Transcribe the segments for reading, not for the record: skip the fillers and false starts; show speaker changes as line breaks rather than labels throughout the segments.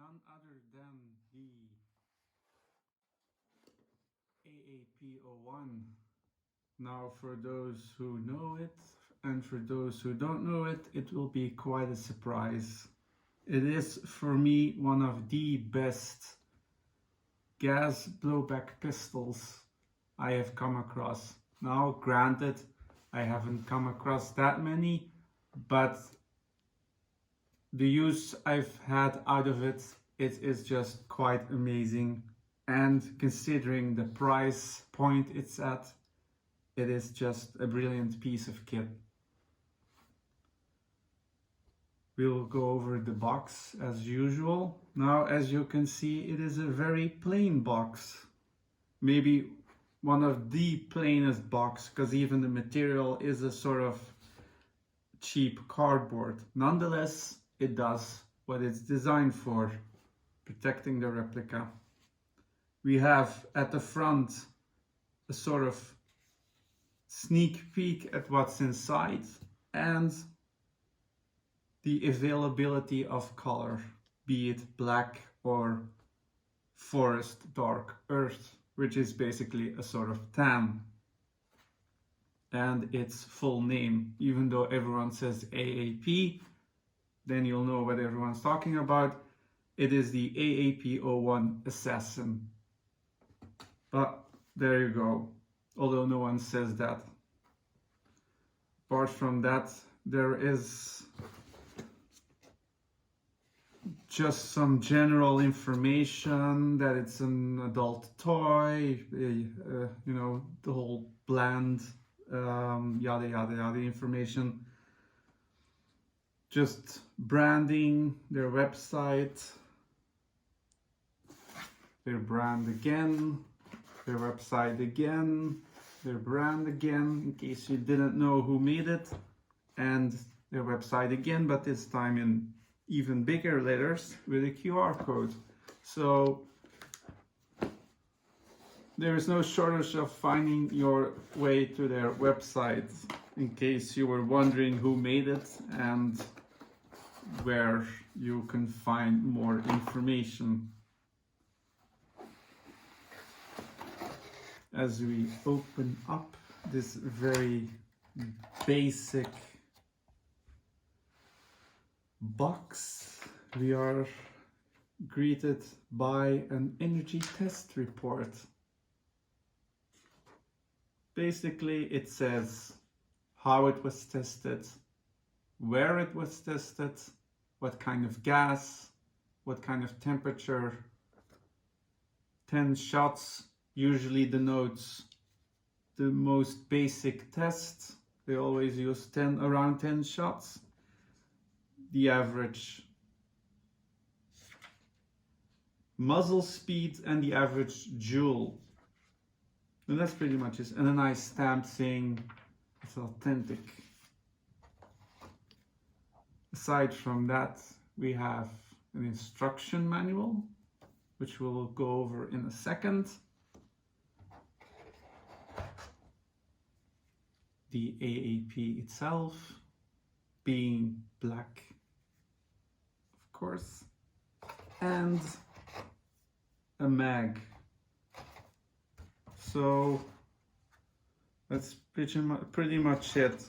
none other than the AAP01. Now, for those who know it, and for those who don't know it, it will be quite a surprise. It is, for me, one of the best gas blowback pistols I have come across. Now, granted, I haven't come across that many, but the use I've had out of it, it is just quite amazing. And considering the price point it's at, it is just a brilliant piece of kit. We'll go over the box as usual. Now, as you can see, it is a very plain box. Maybe one of the plainest box, because even the material is a sort of cheap cardboard. Nonetheless, it does what it's designed for, protecting the replica. We have at the front a sort of sneak peek at what's inside and the availability of color, be it black or forest dark earth, which is basically a sort of tan. And its full name, even though everyone says AAP, then you'll know what everyone's talking about. It is the AAP01 Assassin. But there you go, although no one says that. Apart from that, there is just some general information that it's an adult toy, you know, the whole bland yada yada yada information. Just branding, their website, their brand again, their website again, their brand again, in case you didn't know who made it, and their website again, but this time in even bigger letters with a QR code. So there is no shortage of finding your way to their website, in case you were wondering who made it and where you can find more information. As we open up this very basic box, we are greeted by an energy test report. Basically, it says how it was tested, where it was tested, what kind of gas, what kind of temperature. 10 shots usually denotes the most basic test. They always use around 10 shots. The average muzzle speed and the average joule. And that's pretty much it. And a nice stamp saying it's authentic. Aside from that, we have an instruction manual, which we'll go over in a second. The AAP itself being black, of course, and a mag. So that's pretty much it.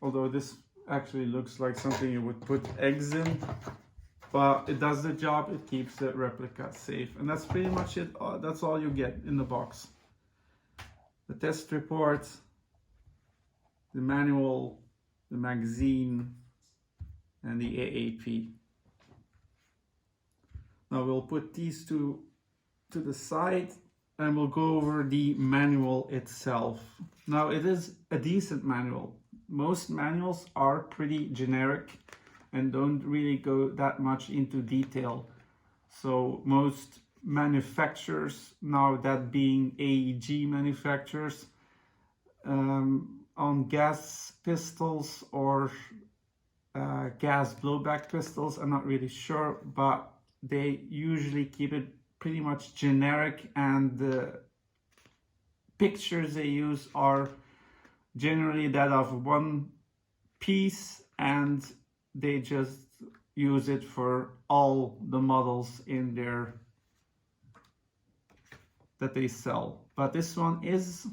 Although this actually looks like something you would put eggs in, but it does the job. It keeps the replica safe, and that's pretty much it. That's all you get in the box. The test report, the manual, the magazine, and the AAP. Now we'll put these two to the side and we'll go over the manual itself. Now, it is a decent manual. Most manuals are pretty generic and don't really go that much into detail. So most manufacturers, now that being AEG manufacturers, on gas pistols or gas blowback pistols, I'm not really sure, but they usually keep it pretty much generic, and the pictures they use are generally that of one piece, and they just use it for all the models in there that they sell. But this one is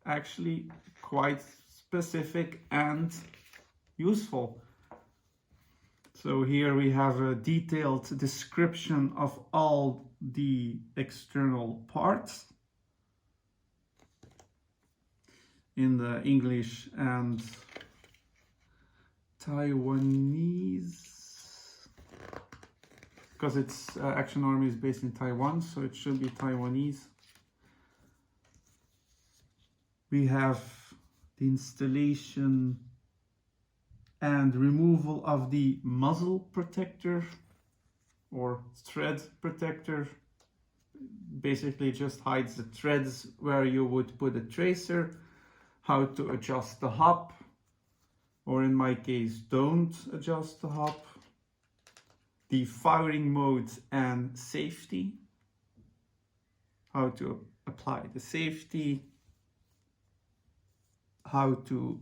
actually quite specific and useful. So here we have a detailed description of all the external parts in the English and Taiwanese, because it's Action Army is based in Taiwan, so it should be Taiwanese. We have the installation and removal of the muzzle protector or thread protector. Basically just hides the threads where you would put a tracer, how to adjust the hop, or in my case don't adjust the hop, the firing modes and safety, how to apply the safety, how to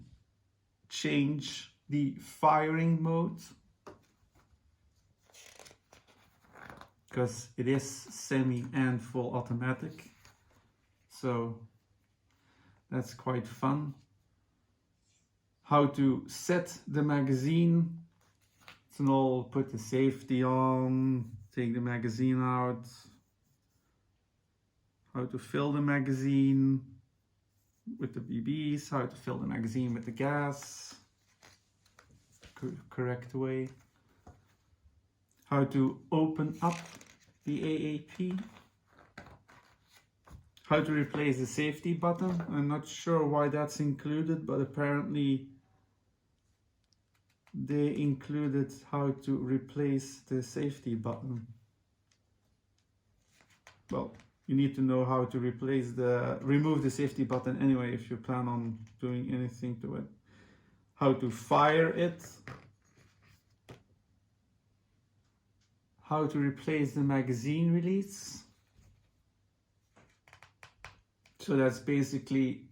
change the firing mode, because it is semi and full automatic, so that's quite fun. How to set the magazine, so all put the safety on, take the magazine out, how to fill the magazine with the BBs, how to fill the magazine with the gas, correct way, how to open up the AAP, how to replace the safety button. I'm not sure why that's included, but apparently they included how to replace the safety button. Well, you need to know how to remove the safety button anyway if you plan on doing anything to it. How to fire it, how to replace the magazine release. So that's basically,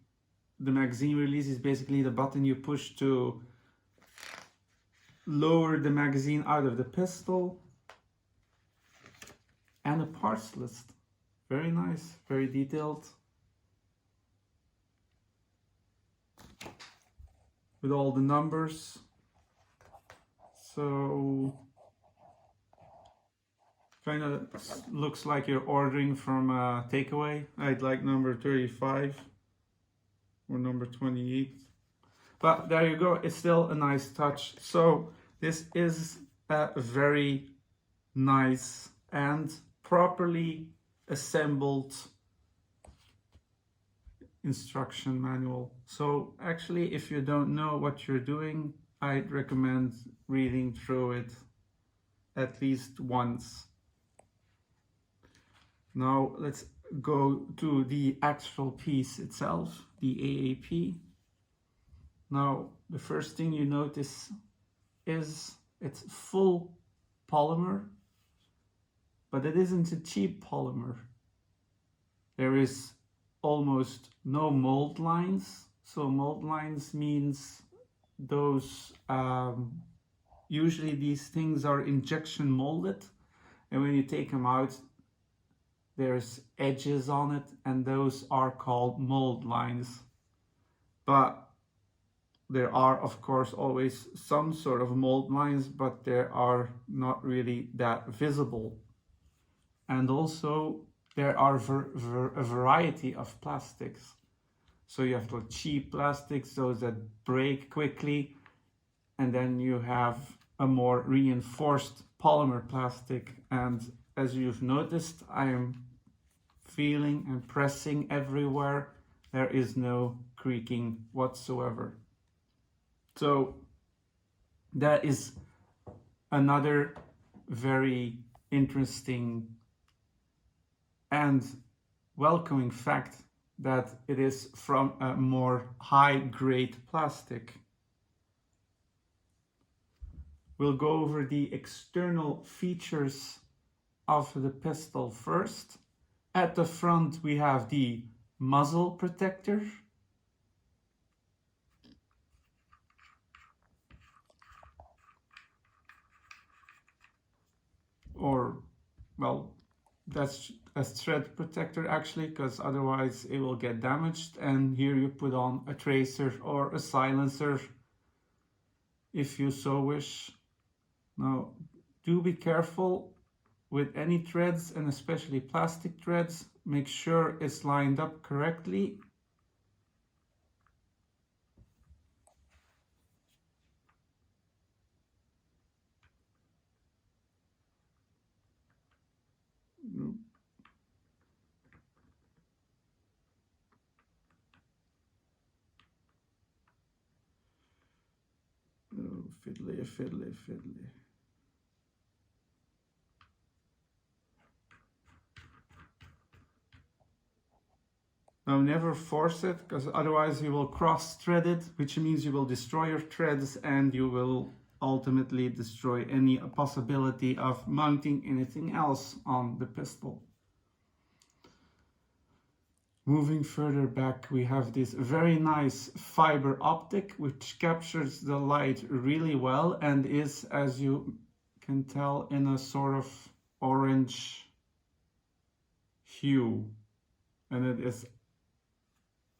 the magazine release is basically the button you push to lower the magazine out of the pistol. And a parts list. Very nice, very detailed. With all the numbers. So kind of looks like you're ordering from a takeaway. I'd like number 35 or number 28. But there you go, it's still a nice touch. So this is a very nice and properly assembled instruction manual. So actually, if you don't know what you're doing, I'd recommend reading through it at least once. Now let's go to the actual piece itself, the AAP. Now the first thing you notice is it's full polymer, but it isn't a cheap polymer. There is almost no mold lines. So mold lines means those, usually these things are injection molded, and when you take them out, there's edges on it, and those are called mold lines. But there are, of course, always some sort of mold lines, but they are not really that visible. And also there are a variety of plastics. So you have the cheap plastics, those that break quickly, and then you have a more reinforced polymer plastic. And as you've noticed, I am feeling and pressing everywhere. There is no creaking whatsoever. So that is another very interesting and welcoming fact, that it is from a more high-grade plastic. We'll go over the external features of the pistol first. At the front we have the muzzle protector. well, that's a thread protector actually, because otherwise it will get damaged. And here you put on a tracer or a silencer if you so wish. Now, do be careful with any threads, and especially plastic threads. Make sure it's lined up correctly. Oh, fiddly, fiddly, fiddly. Now never force it, because otherwise you will cross-thread it, which means you will destroy your threads and you will ultimately destroy any possibility of mounting anything else on the pistol. Moving further back, we have this very nice fiber optic which captures the light really well and is, as you can tell, in a sort of orange hue, and it is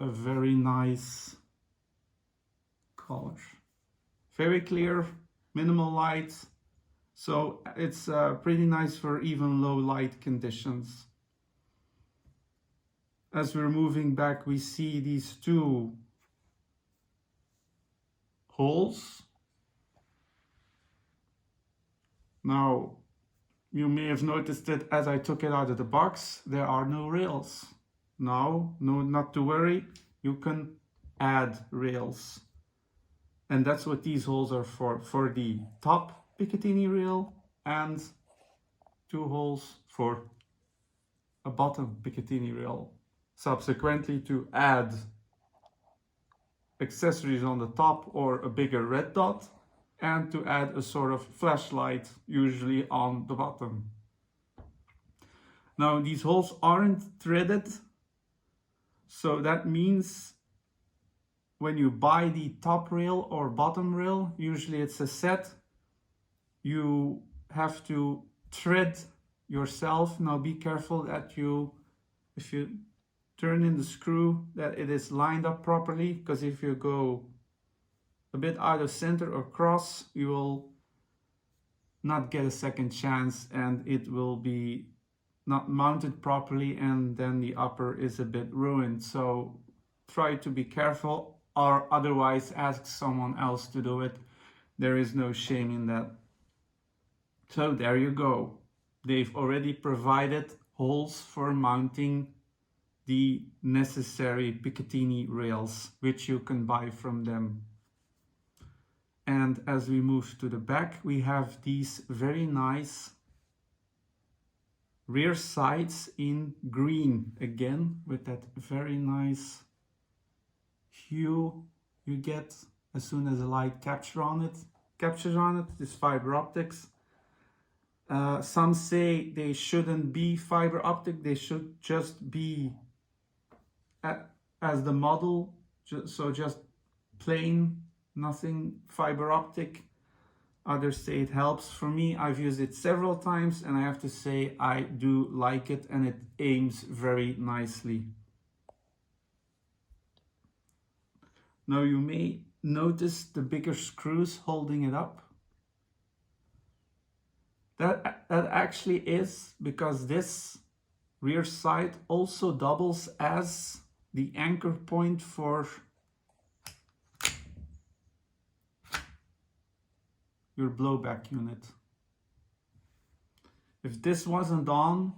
a very nice color. Very clear, minimal light, so it's pretty nice for even low light conditions. As we're moving back, we see these two holes. Now, you may have noticed it as I took it out of the box, there are no rails. Now, no, not to worry, you can add rails. And that's what these holes are for the top Picatinny rail and two holes for a bottom Picatinny rail. Subsequently, to add accessories on the top or a bigger red dot, and to add a sort of flashlight, usually on the bottom. Now, these holes aren't threaded, so that means when you buy the top rail or bottom rail, usually it's a set, you have to thread yourself. Now be careful that if you turn in the screw, that it is lined up properly, because if you go a bit out of center or cross, you will not get a second chance and it will be not mounted properly, and then the upper is a bit ruined. So try to be careful, or otherwise ask someone else to do it. There is no shame in that. So there you go. They've already provided holes for mounting the necessary Picatinny rails, which you can buy from them. And as we move to the back, we have these very nice rear sights in green, again with that very nice hue you get as soon as the light captures on it, this fiber optics. Some say they shouldn't be fiber optic, they should just be as the model, so just plain, nothing fiber optic. Others say it helps. For me, I've used it several times and I have to say I do like it, and it aims very nicely. Now you may notice the bigger screws holding it up. That actually is because this rear sight also doubles as the anchor point for your blowback unit. If this wasn't on,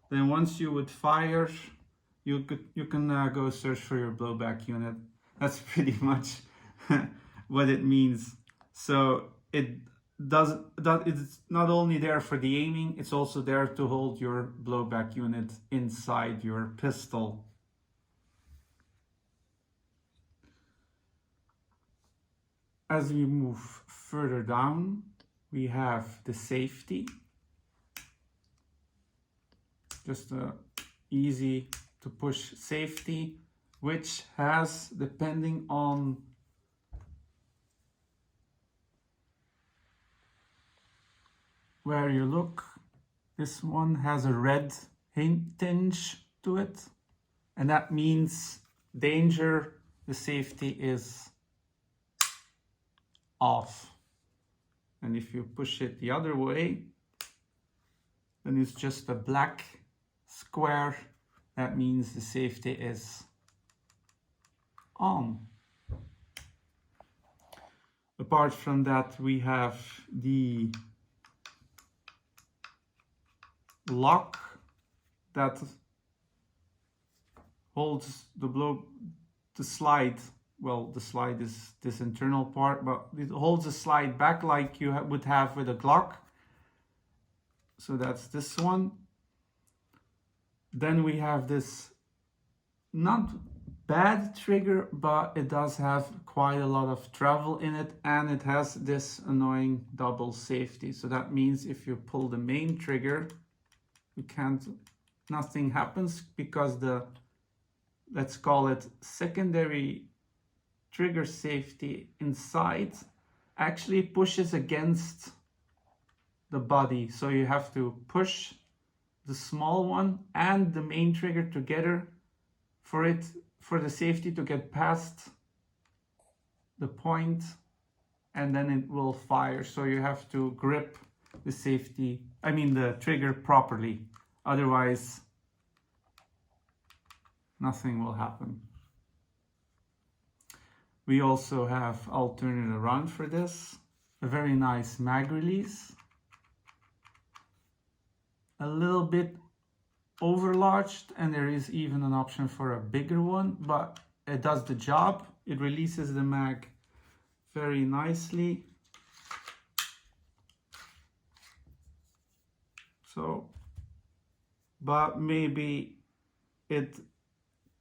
then once you would fire, you can go search for your blowback unit. That's pretty much what it means. So it's not only there for the aiming, it's also there to hold your blowback unit inside your pistol. As we move further down, we have the safety. Just a easy to push safety, which has, depending on where you look, This one has a red tinge to it, and that means danger, the safety is off. And if you push it the other way, then it's just a black square. That means the safety is on. Apart from that, we have the lock that holds the slide. Well, the slide is this internal part, but it holds the slide back like you would have with a Glock. So that's this one. Then we have this not bad trigger, but it does have quite a lot of travel in it, and it has this annoying double safety. So that means if you pull the main trigger, nothing happens, because the, let's call it secondary trigger safety inside actually pushes against the body. So you have to push the small one and the main trigger together for the safety to get past the point, and then it will fire. So you have to grip the trigger properly. Otherwise, nothing will happen. We also have, I'll turn it around for this, a very nice mag release. A little bit overlarged, and there is even an option for a bigger one, but it does the job. It releases the mag very nicely. So, but maybe it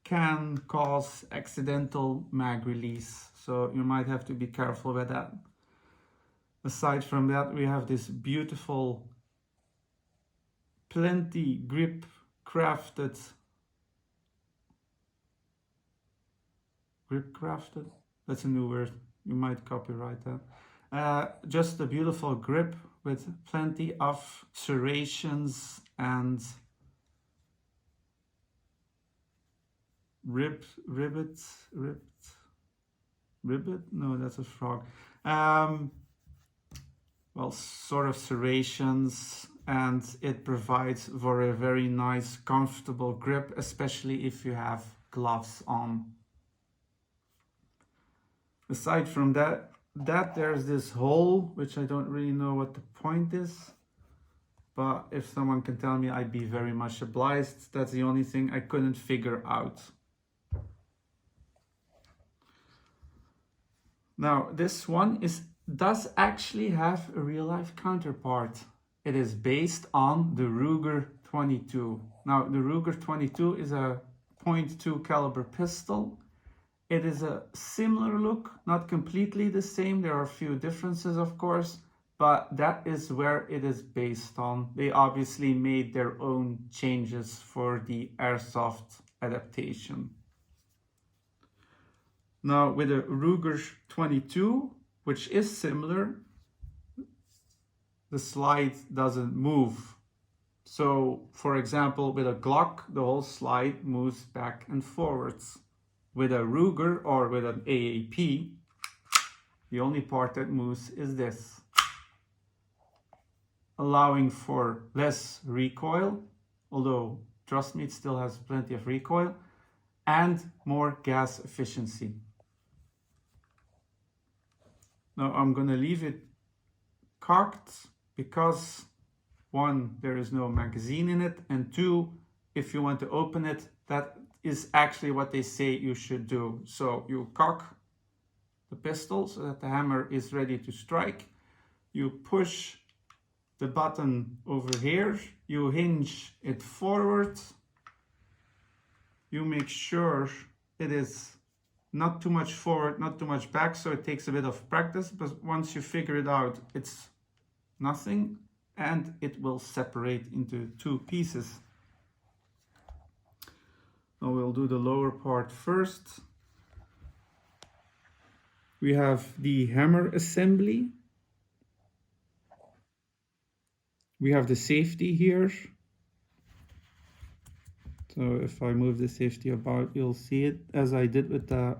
can cause accidental mag release, so you might have to be careful with that. Aside from that, we have this beautiful plenty grip crafted, that's a new word, you might copyright that. Just a beautiful grip with plenty of serrations and ribbit? No, that's a frog. Well, sort of serrations, and it provides for a very nice, comfortable grip, especially if you have gloves on. Aside from that, there's this hole, which I don't really know what the point is, but if someone can tell me, I'd be very much obliged. That's the only thing I couldn't figure out. Now, this one does actually have a real-life counterpart. It is based on the Ruger 22. Now, the Ruger 22 is a .2 caliber pistol. It is a similar look, not completely the same. There are a few differences, of course, but that is where it is based on. They obviously made their own changes for the Airsoft adaptation. Now, with a Ruger 22, which is similar, the slide doesn't move. So, for example, with a Glock, the whole slide moves back and forwards. With a Ruger or with an AAP, the only part that moves is this, allowing for less recoil, although trust me, it still has plenty of recoil, and more gas efficiency. Now I'm going to leave it cocked because, one, there is no magazine in it, and two, if you want to open it, that is actually what they say you should do. So you cock the pistol so that the hammer is ready to strike. You push the button over here, you hinge it forward, you make sure it is not too much forward, not too much back, so it takes a bit of practice, but once you figure it out, it's nothing, and it will separate into two pieces. Now we'll do the lower part first. We have the hammer assembly, We have the safety here. So if I move the safety about, you'll see it as I did with the...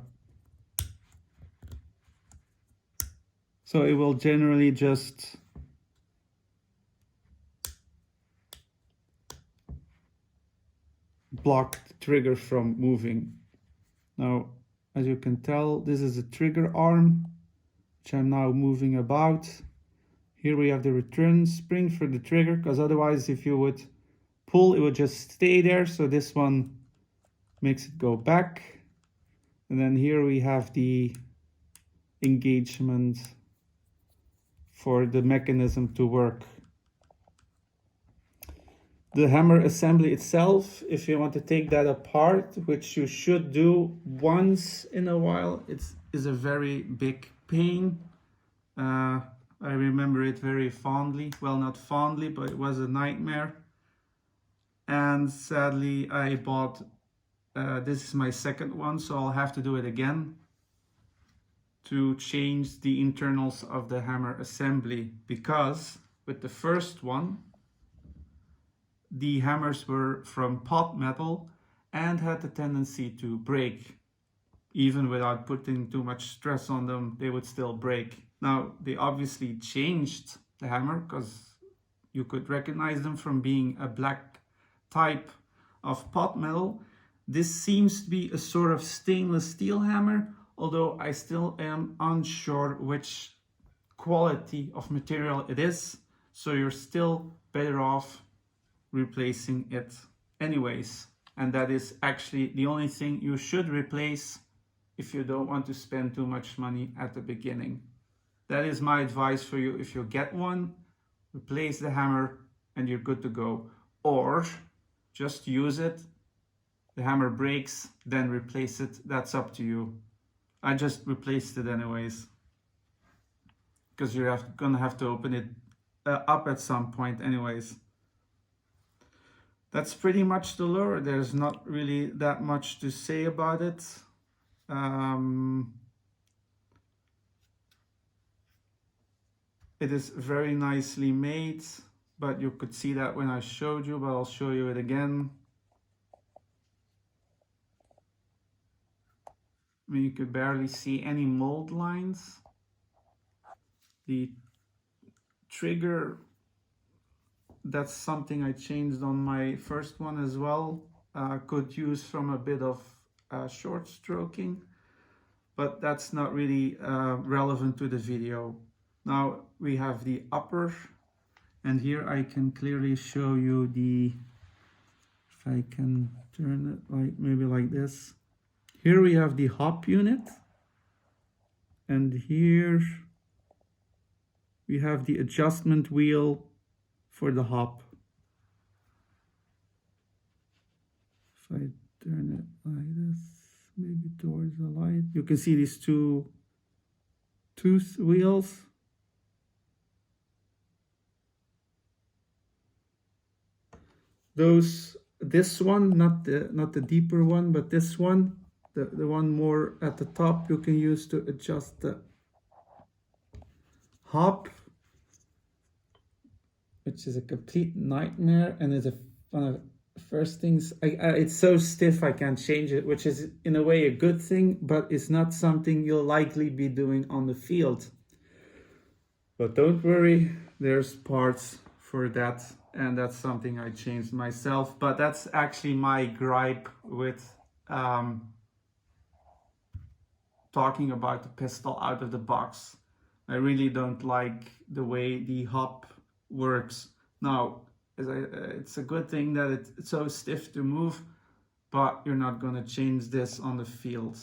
So it will generally just block the trigger from moving. Now, as you can tell, this is a trigger arm, which I'm now moving about. Here we have the return spring for the trigger, because otherwise if you would pull, it would just stay there. So this one makes it go back. And then here we have the engagement for the mechanism to work. The hammer assembly itself, if you want to take that apart, which you should do once in a while, is a very big pain. I remember it very fondly. Well, not fondly, but it was a nightmare. And sadly, I bought, this is my second one, so I'll have to do it again to change the internals of the hammer assembly, because with the first one, the hammers were from pot metal and had the tendency to break. Even without putting too much stress on them, they would still break. Now, they obviously changed the hammer because you could recognize them from being a black type of pot metal. This seems to be a sort of stainless steel hammer, although I still am unsure which quality of material it is. So you're still better off replacing it anyways. And that is actually the only thing you should replace if you don't want to spend too much money at the beginning. That is my advice for you. If you get one, replace the hammer and you're good to go. Or just use it. The hammer breaks, then replace it. That's up to you. I just replaced it anyways, because you're gonna have to open it up at some point anyways. That's pretty much the lure. There's not really that much to say about it. It is very nicely made, but you could see that when I showed you, but I'll show you it again. I mean, you could barely see any mold lines. The trigger, that's something I changed on my first one as well. Could use from a bit of short stroking, but that's not really relevant to the video. Now we have the upper, and here I can clearly show you the, if I can turn it like maybe like this. Here we have the hop unit, and here we have the adjustment wheel for the hop. If I turn it like this, maybe towards the light, you can see these two wheels. This one, not the deeper one, but this one, the one more at the top, you can use to adjust the hop, which is a complete nightmare, and is one of the first things. It's so stiff I can't change it, which is in a way a good thing, but it's not something you'll likely be doing on the field. But don't worry, there's parts for that, and that's something I changed myself. But that's actually my gripe with talking about the pistol out of the box. I really don't like the way the hop works. Now, it's a good thing that it's so stiff to move, but you're not going to change this on the field.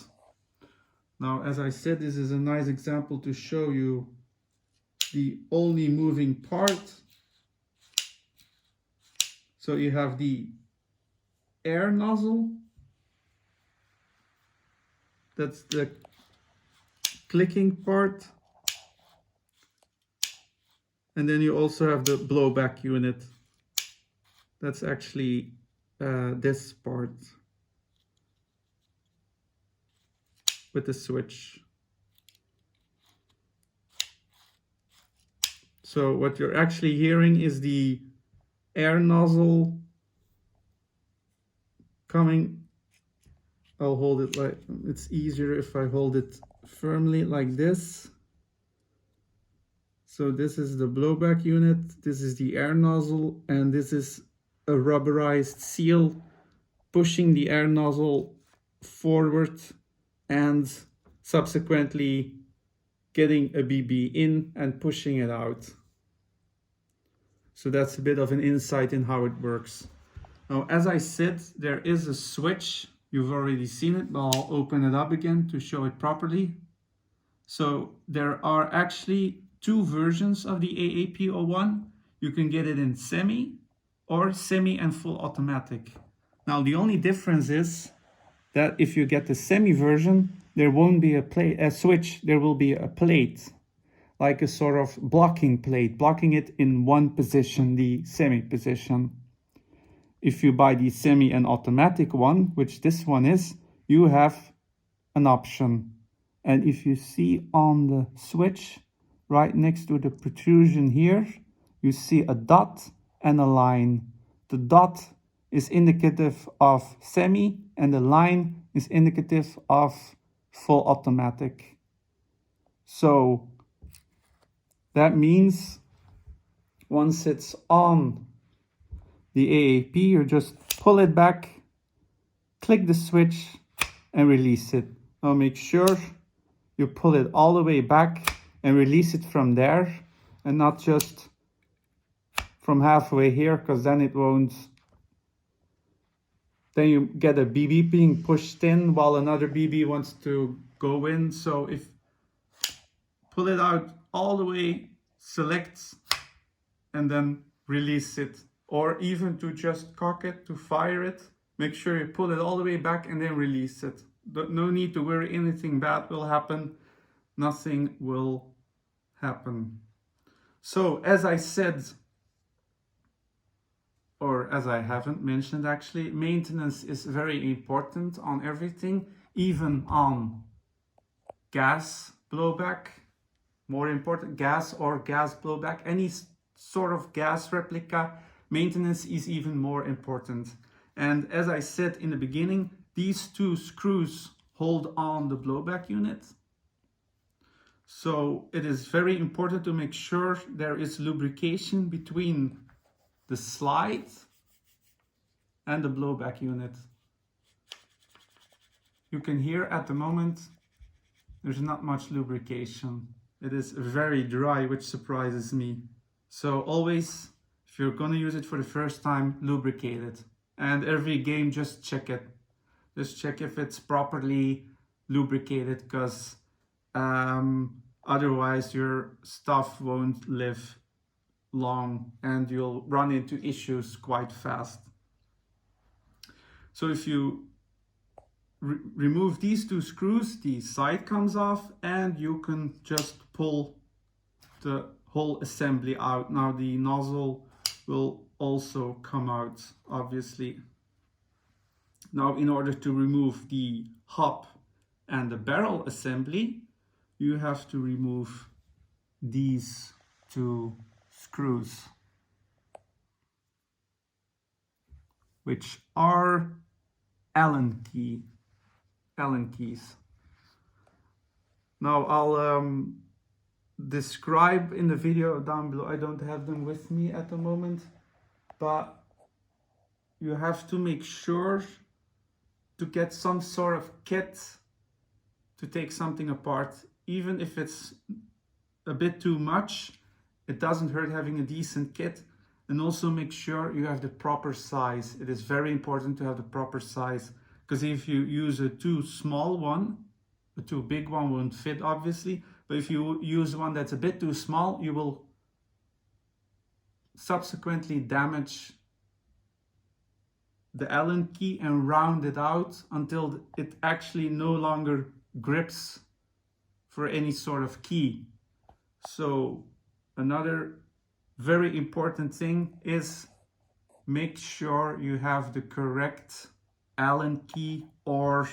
Now, as I said, this is a nice example to show you the only moving part. So you have the air nozzle. That's the clicking part. And then you also have the blowback unit. That's actually this part with the switch. So what you're actually hearing is the air nozzle coming. I'll hold it like, it's easier if I hold it firmly like this. So this is the blowback unit, this is the air nozzle, and this is a rubberized seal pushing the air nozzle forward and subsequently getting a BB in and pushing it out. So that's a bit of an insight in how it works. Now, as I said, there is a switch. You've already seen it, but I'll open it up again to show it properly. So there are actually two versions of the AAP01. You can get it in semi or semi and full automatic. Now, the only difference is that if you get the semi version, there won't be a switch, there will be a plate, like a sort of blocking plate, blocking it in one position, the semi position. If you buy the semi and automatic one, which this one is, you have an option. And if you see on the switch, right next to the protrusion here, you see a dot and a line. The dot is indicative of semi and the line is indicative of full automatic. So that means once it's on the AAP, you just pull it back, click the switch and release it. Now make sure you pull it all the way back and release it from there and not just from halfway here, because then it won't. Then you get a BB being pushed in while another BB wants to go in. So if pull it out all the way, select and then release it, or even to just cock it to fire it, make sure you pull it all the way back and then release it. No need to worry anything bad will happen. Nothing will happen. So as I said, or as I haven't mentioned actually, maintenance is very important on everything, even on gas blowback. More important, gas or gas blowback, any sort of gas replica, maintenance is even more important. And as I said in the beginning, these two screws hold on the blowback unit. So it is very important to make sure there is lubrication between the slide and the blowback unit. You can hear at the moment there's not much lubrication. It is very dry, which surprises me. So always, if you're gonna use it for the first time, lubricate it. And every game, just check it. Just check if it's properly lubricated, because otherwise your stuff won't live long and you'll run into issues quite fast. So if you remove these two screws, the side comes off and you can just pull the whole assembly out. Now the nozzle will also come out, obviously. Now in order to remove the hub and the barrel assembly, you have to remove these two screws, which are Allen keys. Now I'll describe in the video down below. I don't have them with me at the moment, but you have to make sure to get some sort of kit to take something apart. Even if it's a bit too much, it doesn't hurt having a decent kit. And also make sure you have the proper size. It is very important to have the proper size, because if you use a too small one, a too big one won't fit obviously, but if you use one that's a bit too small, you will subsequently damage the Allen key and round it out until it actually no longer grips for any sort of key. So another very important thing is make sure you have the correct Allen key, or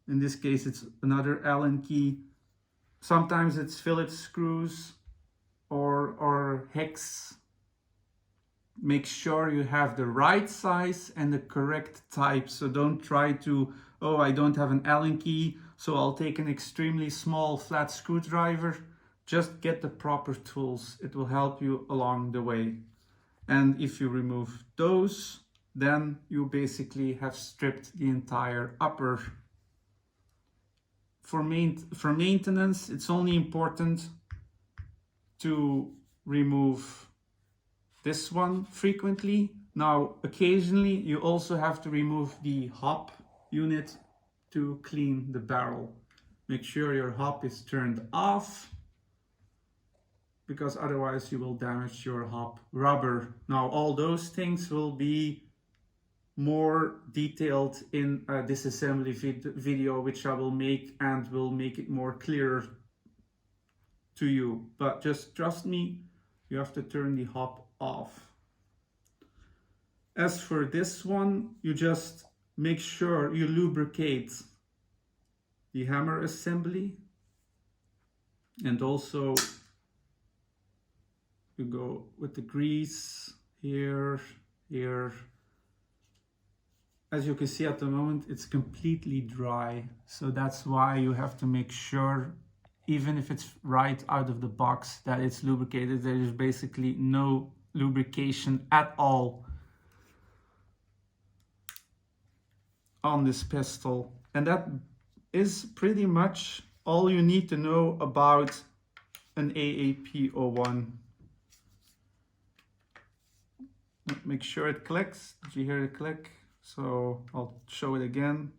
in this case it's another Allen key. Sometimes it's Phillips screws or hex make sure you have the right size and the correct type. So don't try to, oh, I don't have an Allen key, so I'll take an extremely small flat screwdriver. Just get the proper tools. It will help you along the way. And if you remove those, then you basically have stripped the entire upper. For maintenance, it's only important to remove this one frequently. Now, occasionally, you also have to remove the hop unit to clean the barrel. Make sure your hop is turned off, because otherwise you will damage your hop rubber. Now, all those things will be more detailed in a disassembly video, which I will make and will make it more clearer to you. But just trust me, you have to turn the hop off. As for this one, you just make sure you lubricate the hammer assembly, and also you go with the grease here. As you can see at the moment, it's completely dry. So that's why you have to make sure, even if it's right out of the box, that it's lubricated. There is basically no lubrication at all on this pistol. And that is pretty much all you need to know about an AAP01. Make sure it clicks. Did you hear the click? So I'll show it again.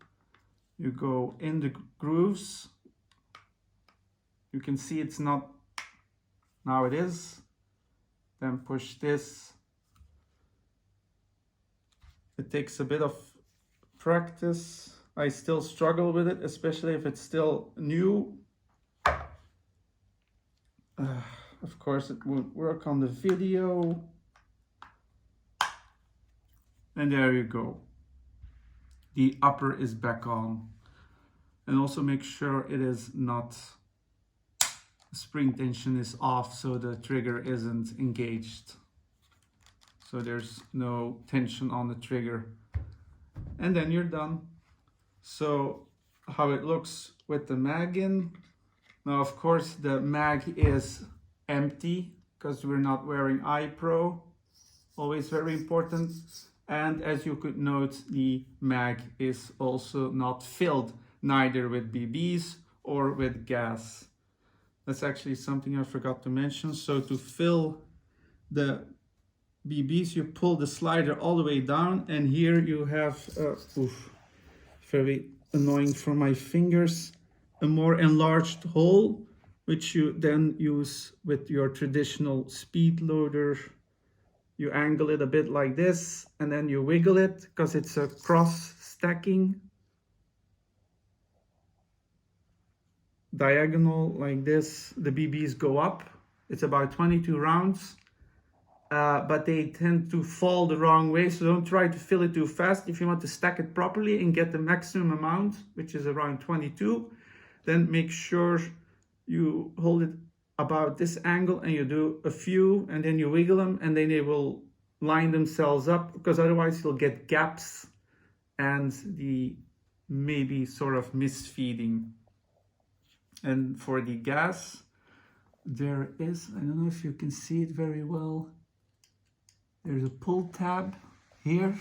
You go in the grooves. You can see it's not, now it is. Then push this. It takes a bit of practice. I still struggle with it, especially if it's still new. Of course, it won't work on the video. And there you go. The upper is back on. And also make sure it is not, spring tension is off, so the trigger isn't engaged. So there's no tension on the trigger. And then you're done. So how it looks with the mag in. Now, of course, the mag is empty because we're not wearing iPro. Always very important. And as you could note, the mag is also not filled, neither with BBs or with gas. That's actually something I forgot to mention. So to fill the BBs, you pull the slider all the way down, and here you have, very annoying for my fingers, a more enlarged hole, which you then use with your traditional speed loader. You angle it a bit like this, and then you wiggle it because it's a cross stacking. Diagonal like this, the BBs go up. It's about 22 rounds, but they tend to fall the wrong way, so don't try to fill it too fast. If you want to stack it properly and get the maximum amount, which is around 22, then make sure you hold it about this angle and you do a few, and then you wiggle them, and then they will line themselves up, because otherwise you'll get gaps and the maybe sort of misfeeding. And for the gas, there is, I don't know if you can see it very well, there's a pull tab here.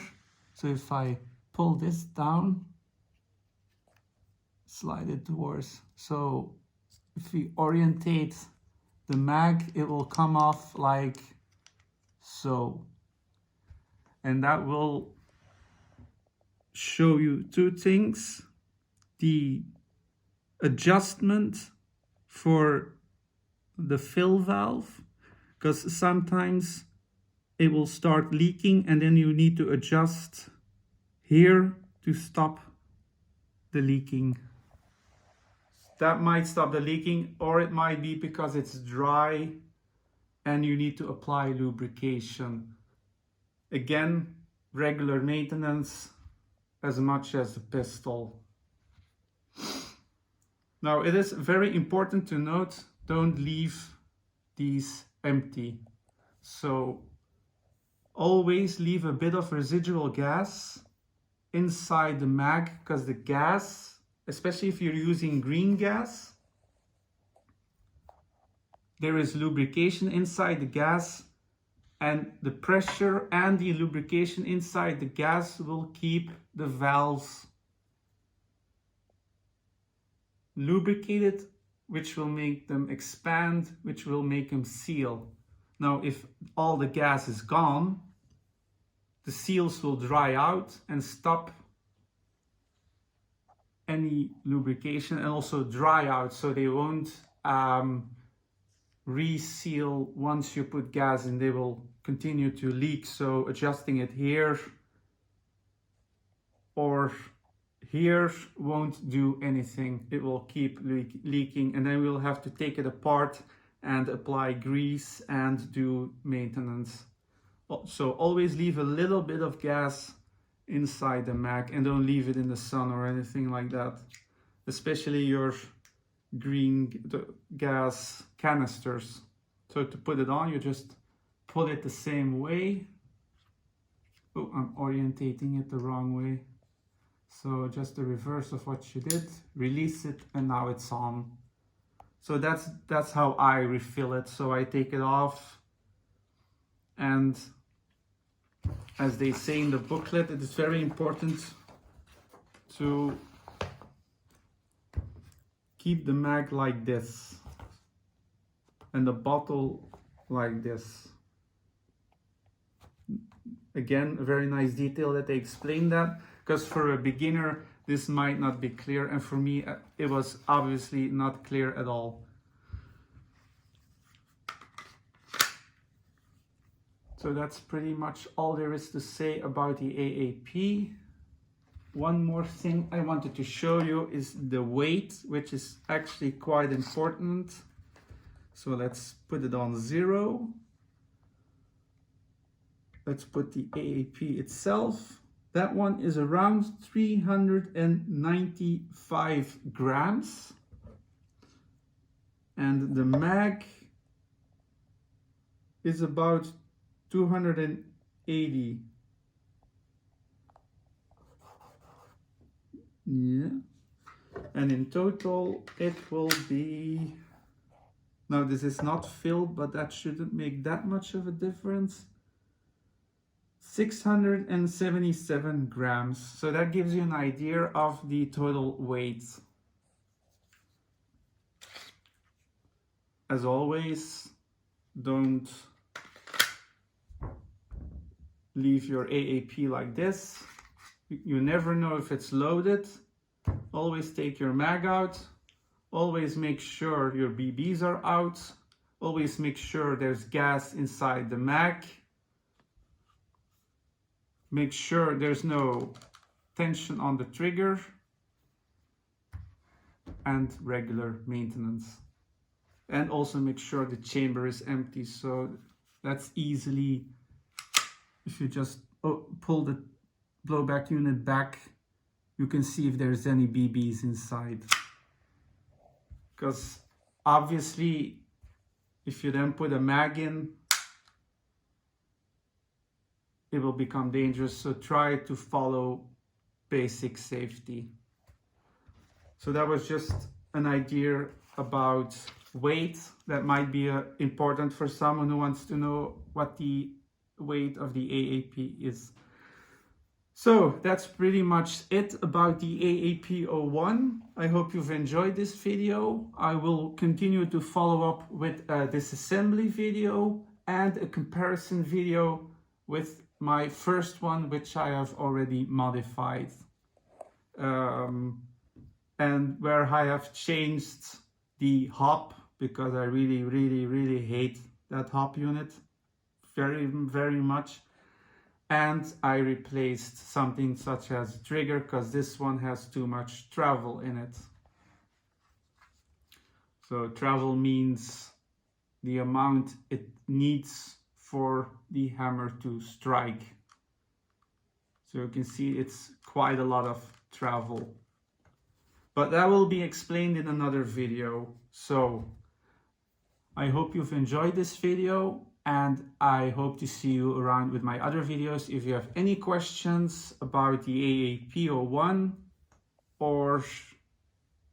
So if I pull this down, slide it towards, so if we orientate the mag, it will come off like so. And that will show you two things: the adjustment for the fill valve, because sometimes it will start leaking and then you need to adjust here to stop the leaking. That might stop the leaking, or it might be because it's dry and you need to apply lubrication. Again, regular maintenance as much as the pistol. Now, it is very important to note, don't leave these empty. So Always leave a bit of residual gas inside the mag, because the gas, especially if you're using green gas, there is lubrication inside the gas, and the pressure and the lubrication inside the gas will keep the valves lubricated, which will make them expand, which will make them seal. Now, if all the gas is gone, the seals will dry out and stop any lubrication, and also dry out, so they won't reseal once you put gas in. They will continue to leak. So adjusting it here or here won't do anything. It will keep leaking, and then we'll have to take it apart and apply grease and do maintenance. So always leave a little bit of gas inside the mag, and don't leave it in the sun or anything like that, especially your green gas canisters. So to put it on, you just pull it the same way. Oh, I'm orientating it the wrong way. So just the reverse of what you did. Release it, and now it's on. So that's how I refill it. So I take it off, and as they say in the booklet, it is very important to keep the mag like this and the bottle like this. Again, a very nice detail that they explain that, because for a beginner this might not be clear, and for me it was obviously not clear at all. So that's pretty much all there is to say about the AAP. One more thing I wanted to show you is the weight, which is actually quite important. So let's put it on 0. Let's put the AAP itself. That one is around 395 grams. And the mag is about 280. Yeah. And in total it will be, now this is not filled, but that shouldn't make that much of a difference, 677 grams. So that gives you an idea of the total weight. As always, don't leave your AAP like this. You never know if it's loaded. Always take your mag out. Always make sure your BBs are out. Always make sure there's gas inside the mag. Make sure there's no tension on the trigger. And regular maintenance. And also make sure the chamber is empty. So that's easily, if you just pull the blowback unit back, you can see if there's any BBs inside. Because obviously, if you then put a mag in, it will become dangerous. So try to follow basic safety. So that was just an idea about weight that might be important for someone who wants to know what the weight of the AAP is. So that's pretty much it about the AAP01. I hope you've enjoyed this video. I will continue to follow up with a disassembly video and a comparison video with my first one, which I have already modified. And where I have changed the hop, because I really hate that hop unit very much. And I replaced something such as trigger, because this one has too much travel in it. So travel means the amount it needs for the hammer to strike. So you can see it's quite a lot of travel. But that will be explained in another video. So I hope you've enjoyed this video. and I hope to see you around with my other videos. If you have any questions about the AAP01 or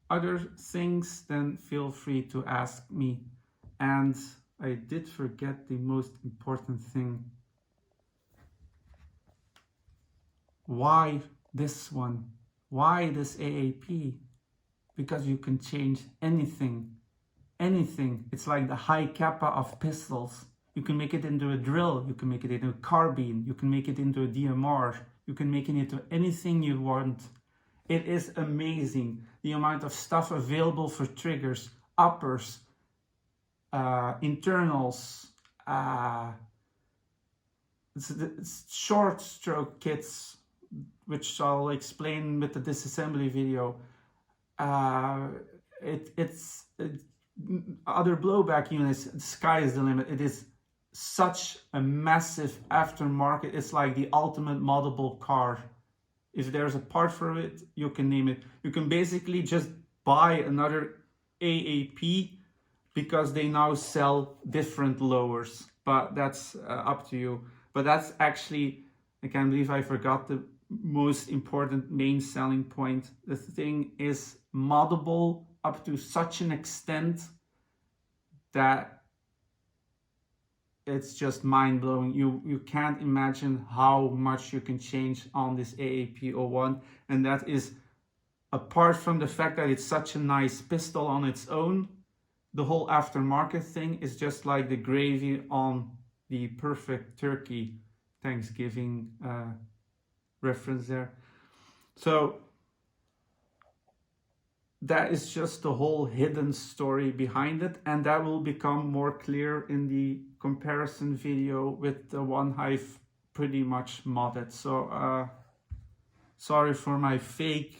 other things, then feel free to ask me. And I did forget the most important thing. Why this one? Why this AAP? Because you can change anything. Anything. It's like the high kappa of pistols. You can make it into a drill, you can make it into a carbine, you can make it into a DMR, you can make it into anything you want. It is amazing the amount of stuff available for triggers, uppers, internals, it's short stroke kits, which I'll explain with the disassembly video. It's other blowback units, the sky is the limit. It is such a massive aftermarket. It's like the ultimate moddable car. If there's a part for it, you can name it. You can basically just buy another AAP because they now sell different lowers, but that's up to you. But that's actually, I can't believe I forgot the most important main selling point. The thing is moddable up to such an extent that it's just mind-blowing. You can't imagine how much you can change on this AAP01, and that is apart from the fact that it's such a nice pistol on its own. The whole aftermarket thing is just like the gravy on the perfect turkey. Thanksgiving reference there. So that is just the whole hidden story behind it, and that will become more clear in the comparison video with the one I've pretty much modded. So sorry for my fake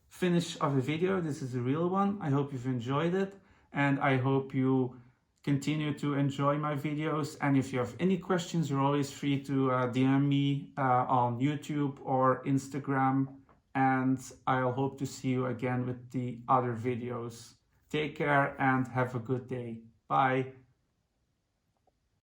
finish of the video. This is a real one. I hope you've enjoyed it, and I hope you continue to enjoy my videos. And if you have any questions, you're always free to DM me on YouTube or Instagram, and I'll hope to see you again with the other videos. Take care and have a good day. Bye.